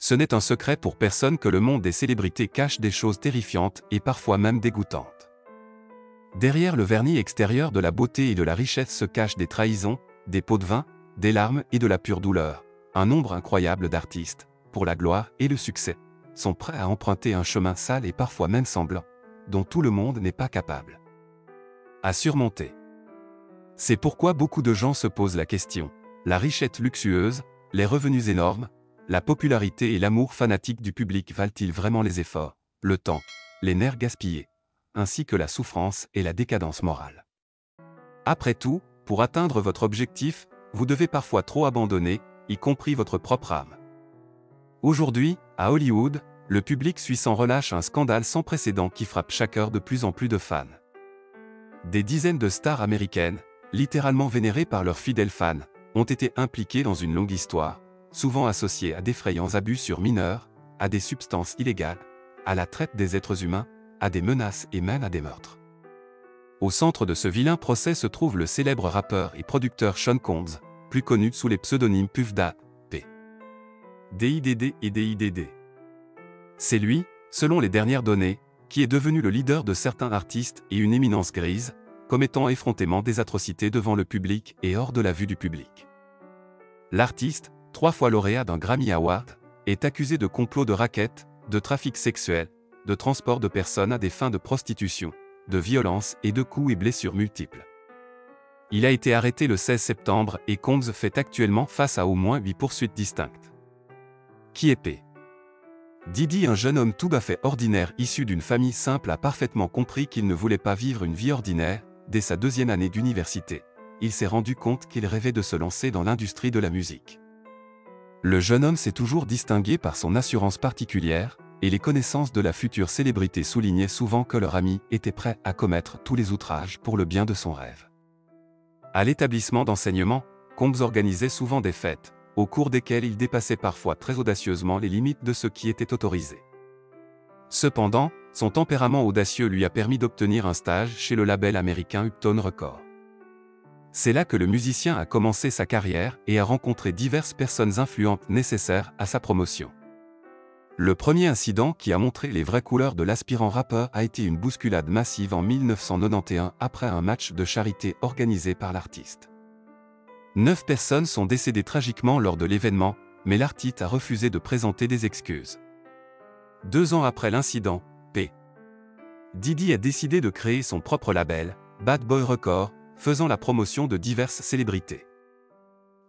Ce n'est un secret pour personne que le monde des célébrités cache des choses terrifiantes et parfois même dégoûtantes. Derrière le vernis extérieur de la beauté et de la richesse se cachent des trahisons, des pots de vin, des larmes et de la pure douleur. Un nombre incroyable d'artistes, pour la gloire et le succès, sont prêts à emprunter un chemin sale et parfois même sanglant, dont tout le monde n'est pas capable à surmonter. C'est pourquoi beaucoup de gens se posent la question: la richesse luxueuse, les revenus énormes, la popularité et l'amour fanatique du public valent-ils vraiment les efforts, le temps, les nerfs gaspillés, ainsi que la souffrance et la décadence morale? Après tout, pour atteindre votre objectif, vous devez parfois trop abandonner, y compris votre propre âme. Aujourd'hui, à Hollywood, le public suit sans relâche un scandale sans précédent qui frappe chaque heure de plus en plus de fans. Des dizaines de stars américaines, littéralement vénérées par leurs fidèles fans, ont été impliquées dans une longue histoire, souvent associée à d'effrayants abus sur mineurs, à des substances illégales, à la traite des êtres humains, à des menaces et même à des meurtres. Au centre de ce vilain procès se trouve le célèbre rappeur et producteur Sean Combs, plus connu sous les pseudonymes Puff Daddy, P. Diddy et DIDD. C'est lui, selon les dernières données, qui est devenu le leader de certains artistes et une éminence grise, commettant effrontément des atrocités devant le public et hors de la vue du public. L'artiste, 3 fois lauréat d'un Grammy Award, est accusé de complot de racket, de trafic sexuel, de transport de personnes à des fins de prostitution, de violence et de coups et blessures multiples. Il a été arrêté le 16 septembre et Combs fait actuellement face à au moins 8 poursuites distinctes. Qui est P. Diddy, un jeune homme tout à fait ordinaire issu d'une famille simple, a parfaitement compris qu'il ne voulait pas vivre une vie ordinaire. Dès sa 2e année d'université, il s'est rendu compte qu'il rêvait de se lancer dans l'industrie de la musique. Le jeune homme s'est toujours distingué par son assurance particulière, et les connaissances de la future célébrité soulignaient souvent que leur ami était prêt à commettre tous les outrages pour le bien de son rêve. À l'établissement d'enseignement, Combs organisait souvent des fêtes, au cours desquelles il dépassait parfois très audacieusement les limites de ce qui était autorisé. Cependant, son tempérament audacieux lui a permis d'obtenir un stage chez le label américain Uptown Records. C'est là que le musicien a commencé sa carrière et a rencontré diverses personnes influentes nécessaires à sa promotion. Le premier incident qui a montré les vraies couleurs de l'aspirant rappeur a été une bousculade massive en 1991 après un match de charité organisé par l'artiste. 9 personnes sont décédées tragiquement lors de l'événement, mais l'artiste a refusé de présenter des excuses. 2 ans après l'incident, P. Diddy a décidé de créer son propre label, Bad Boy Records, faisant la promotion de diverses célébrités.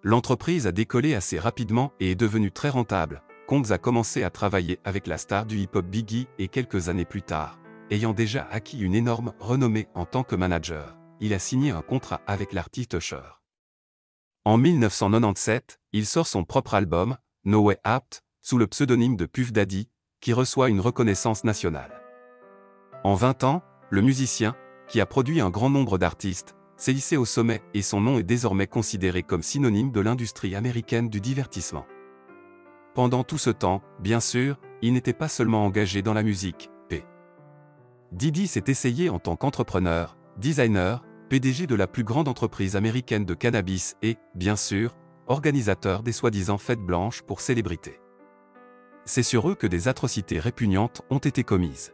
L'entreprise a décollé assez rapidement et est devenue très rentable. Combs a commencé à travailler avec la star du hip-hop Biggie et quelques années plus tard, ayant déjà acquis une énorme renommée en tant que manager, il a signé un contrat avec l'artiste Usher. En 1997, il sort son propre album, No Way Out, sous le pseudonyme de Puff Daddy, qui reçoit une reconnaissance nationale. En 20 ans, le musicien, qui a produit un grand nombre d'artistes, s'est hissé au sommet et son nom est désormais considéré comme synonyme de l'industrie américaine du divertissement. Pendant tout ce temps, bien sûr, il n'était pas seulement engagé dans la musique. P. Diddy s'est essayé en tant qu'entrepreneur, designer, PDG de la plus grande entreprise américaine de cannabis et, bien sûr, organisateur des soi-disant fêtes blanches pour célébrités. C'est sur eux que des atrocités répugnantes ont été commises.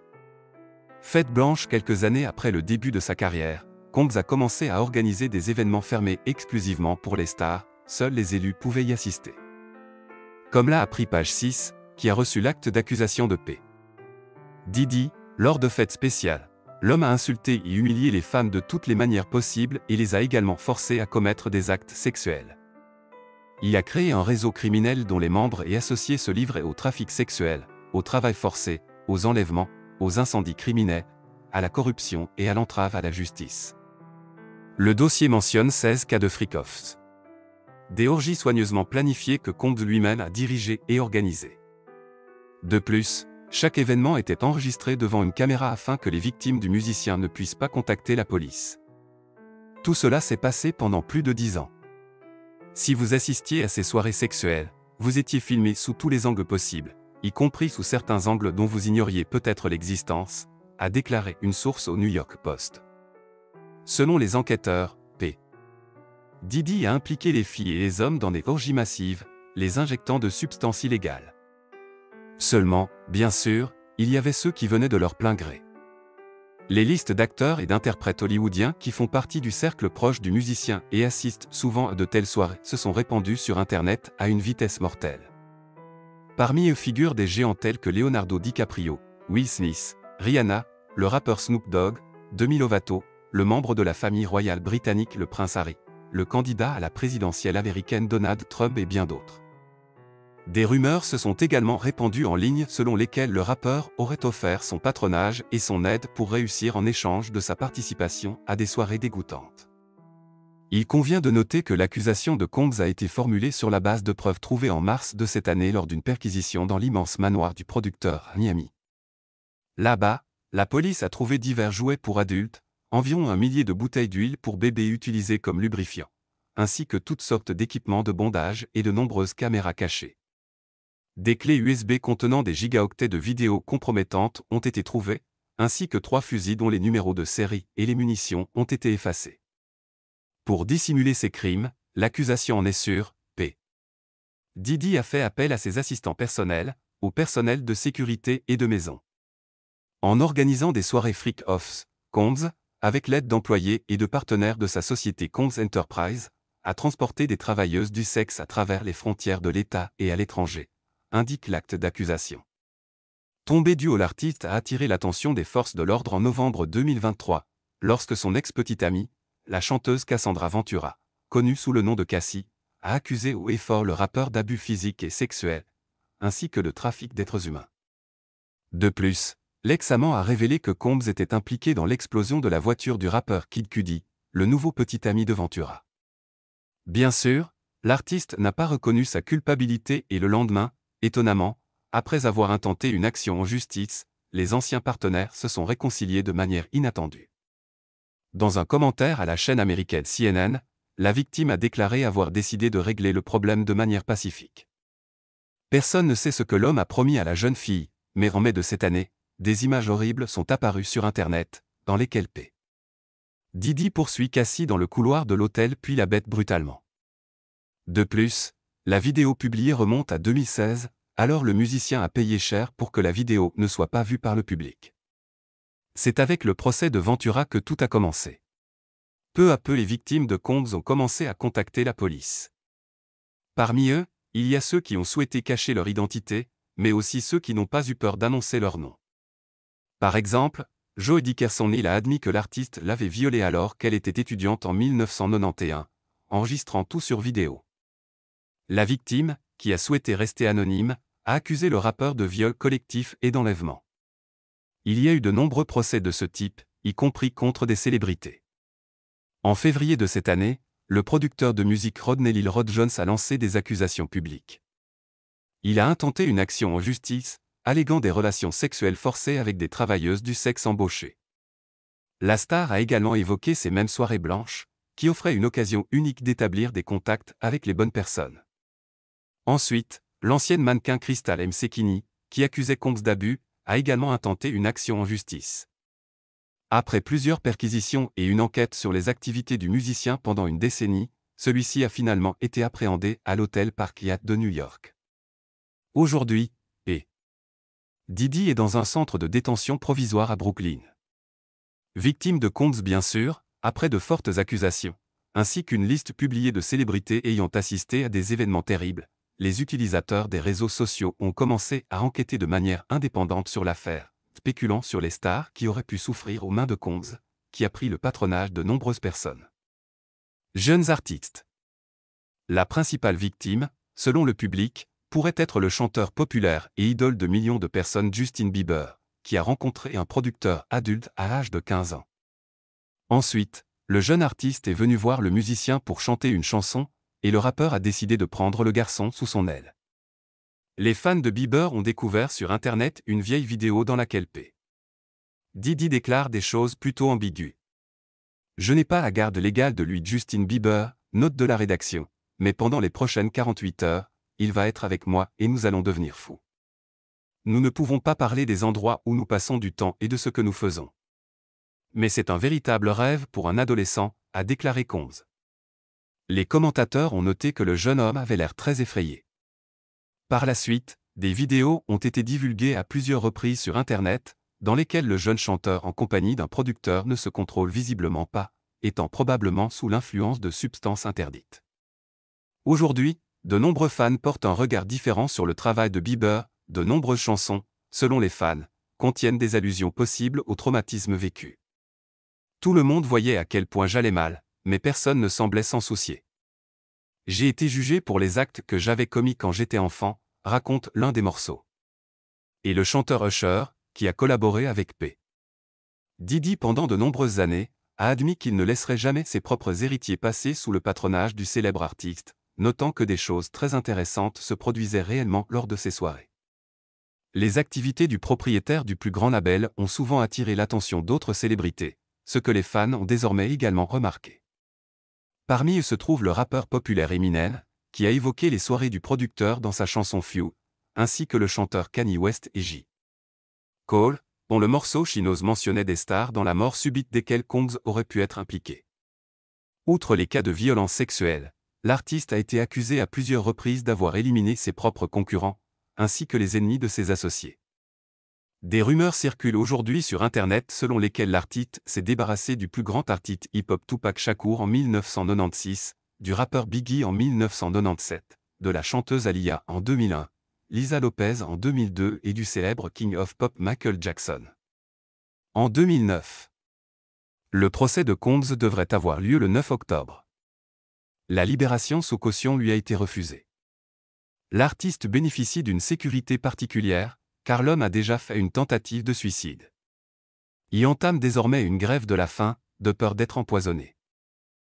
Fête blanche. Quelques années après le début de sa carrière, Combs a commencé à organiser des événements fermés exclusivement pour les stars, seuls les élus pouvaient y assister. Comme l'a appris Page 6, qui a reçu l'acte d'accusation de P. Diddy, lors de fêtes spéciales, l'homme a insulté et humilié les femmes de toutes les manières possibles et les a également forcées à commettre des actes sexuels. Il a créé un réseau criminel dont les membres et associés se livraient au trafic sexuel, au travail forcé, aux enlèvements, aux incendies criminels, à la corruption et à l'entrave à la justice. Le dossier mentionne 16 cas de freak-offs. Des orgies soigneusement planifiées que Combs lui-même a dirigées et organisées. De plus, chaque événement était enregistré devant une caméra afin que les victimes du musicien ne puissent pas contacter la police. Tout cela s'est passé pendant plus de 10 ans. Si vous assistiez à ces soirées sexuelles, vous étiez filmé sous tous les angles possibles, y compris sous certains angles dont vous ignoriez peut-être l'existence, a déclaré une source au New York Post. Selon les enquêteurs, P. Diddy a impliqué les filles et les hommes dans des orgies massives, les injectant de substances illégales. Seulement, bien sûr, il y avait ceux qui venaient de leur plein gré. Les listes d'acteurs et d'interprètes hollywoodiens qui font partie du cercle proche du musicien et assistent souvent à de telles soirées se sont répandues sur Internet à une vitesse mortelle. Parmi eux figurent des géants tels que Leonardo DiCaprio, Will Smith, Rihanna, le rappeur Snoop Dogg, Demi Lovato, le membre de la famille royale britannique le prince Harry, le candidat à la présidentielle américaine Donald Trump et bien d'autres. Des rumeurs se sont également répandues en ligne selon lesquelles le rappeur aurait offert son patronage et son aide pour réussir en échange de sa participation à des soirées dégoûtantes. Il convient de noter que l'accusation de Combs a été formulée sur la base de preuves trouvées en mars de cette année lors d'une perquisition dans l'immense manoir du producteur à Miami. Là-bas, la police a trouvé divers jouets pour adultes, environ 1 millier de bouteilles d'huile pour bébés utilisées comme lubrifiant, ainsi que toutes sortes d'équipements de bondage et de nombreuses caméras cachées. Des clés USB contenant des gigaoctets de vidéos compromettantes ont été trouvées, ainsi que 3 fusils dont les numéros de série et les munitions ont été effacés. Pour dissimuler ces crimes, l'accusation en est sûre, P. Diddy a fait appel à ses assistants personnels, au personnel de sécurité et de maison. En organisant des soirées freak-offs, Combs, avec l'aide d'employés et de partenaires de sa société Combs Enterprise, a transporté des travailleuses du sexe à travers les frontières de l'État et à l'étranger, indique l'acte d'accusation. Tombé du haut, l'artiste a attiré l'attention des forces de l'ordre en novembre 2023, lorsque son ex-petite amie, la chanteuse Cassandra Ventura, connue sous le nom de Cassie, a accusé haut et fort le rappeur d'abus physiques et sexuels, ainsi que de trafic d'êtres humains. De plus, l'ex-amant a révélé que Combs était impliqué dans l'explosion de la voiture du rappeur Kid Cudi, le nouveau petit ami de Ventura. Bien sûr, l'artiste n'a pas reconnu sa culpabilité et le lendemain, étonnamment, après avoir intenté une action en justice, les anciens partenaires se sont réconciliés de manière inattendue. Dans un commentaire à la chaîne américaine CNN, la victime a déclaré avoir décidé de régler le problème de manière pacifique. Personne ne sait ce que l'homme a promis à la jeune fille, mais en mai de cette année, des images horribles sont apparues sur Internet, dans lesquelles P. Diddy poursuit Cassie dans le couloir de l'hôtel puis la bête brutalement. De plus, la vidéo publiée remonte à 2016, alors le musicien a payé cher pour que la vidéo ne soit pas vue par le public. C'est avec le procès de Ventura que tout a commencé. Peu à peu, les victimes de Combs ont commencé à contacter la police. Parmi eux, il y a ceux qui ont souhaité cacher leur identité, mais aussi ceux qui n'ont pas eu peur d'annoncer leur nom. Par exemple, Joe Dickerson Hill a admis que l'artiste l'avait violée alors qu'elle était étudiante en 1991, enregistrant tout sur vidéo. La victime, qui a souhaité rester anonyme, a accusé le rappeur de viol collectif et d'enlèvement. Il y a eu de nombreux procès de ce type, y compris contre des célébrités. En février de cette année, le producteur de musique Rodney Lil Rod Jones a lancé des accusations publiques. Il a intenté une action en justice, alléguant des relations sexuelles forcées avec des travailleuses du sexe embauchées. La star a également évoqué ces mêmes soirées blanches, qui offraient une occasion unique d'établir des contacts avec les bonnes personnes. Ensuite, l'ancienne mannequin Crystal M. Sekini, qui accusait Combs d'abus, a également intenté une action en justice. Après plusieurs perquisitions et une enquête sur les activités du musicien pendant une décennie, celui-ci a finalement été appréhendé à l'hôtel Park Hyatt de New York. Aujourd'hui, P. Diddy est dans un centre de détention provisoire à Brooklyn. Victime de Combs bien sûr, après de fortes accusations, ainsi qu'une liste publiée de célébrités ayant assisté à des événements terribles, les utilisateurs des réseaux sociaux ont commencé à enquêter de manière indépendante sur l'affaire, spéculant sur les stars qui auraient pu souffrir aux mains de Combs, qui a pris le patronage de nombreuses personnes. Jeunes artistes. La principale victime, selon le public, pourrait être le chanteur populaire et idole de millions de personnes Justin Bieber, qui a rencontré un producteur adulte à l'âge de 15 ans. Ensuite, le jeune artiste est venu voir le musicien pour chanter une chanson, et le rappeur a décidé de prendre le garçon sous son aile. Les fans de Bieber ont découvert sur Internet une vieille vidéo dans laquelle P. Diddy déclare des choses plutôt ambiguës. Je n'ai pas la garde légale de lui Justin Bieber, note de la rédaction, mais pendant les prochaines 48 heures, il va être avec moi et nous allons devenir fous. Nous ne pouvons pas parler des endroits où nous passons du temps et de ce que nous faisons. Mais c'est un véritable rêve pour un adolescent, a déclaré Combs. Les commentateurs ont noté que le jeune homme avait l'air très effrayé. Par la suite, Des vidéos ont été divulguées à plusieurs reprises sur Internet, dans lesquelles le jeune chanteur en compagnie d'un producteur ne se contrôle visiblement pas, étant probablement sous l'influence de substances interdites. Aujourd'hui, de nombreux fans portent un regard différent sur le travail de Bieber. De nombreuses chansons, selon les fans, contiennent des allusions possibles au traumatisme vécu. Tout le monde voyait à quel point j'allais mal, mais personne ne semblait s'en soucier. J'ai été jugé pour les actes que j'avais commis quand j'étais enfant, raconte l'un des morceaux. Et le chanteur Usher, qui a collaboré avec P. Diddy pendant de nombreuses années, a admis qu'il ne laisserait jamais ses propres héritiers passer sous le patronage du célèbre artiste, notant que des choses très intéressantes se produisaient réellement lors de ces soirées. Les activités du propriétaire du plus grand label ont souvent attiré l'attention d'autres célébrités, ce que les fans ont désormais également remarqué. Parmi eux se trouve le rappeur populaire Eminem, qui a évoqué les soirées du producteur dans sa chanson Few, ainsi que le chanteur Kanye West et J. Cole, dont le morceau She Knows mentionnait des stars dans la mort subite desquelles Combs aurait pu être impliqué. Outre les cas de violence sexuelle, l'artiste a été accusé à plusieurs reprises d'avoir éliminé ses propres concurrents, ainsi que les ennemis de ses associés. Des rumeurs circulent aujourd'hui sur Internet selon lesquelles l'artiste s'est débarrassé du plus grand artiste hip-hop Tupac Shakur en 1996, du rappeur Biggie en 1997, de la chanteuse Aaliyah en 2001, Lisa Lopez en 2002 et du célèbre King of Pop Michael Jackson. En 2009. Le procès de Combs devrait avoir lieu le 9 octobre. La libération sous caution lui a été refusée. L'artiste bénéficie d'une sécurité particulière, car l'homme a déjà fait une tentative de suicide. Il entame désormais une grève de la faim, de peur d'être empoisonné.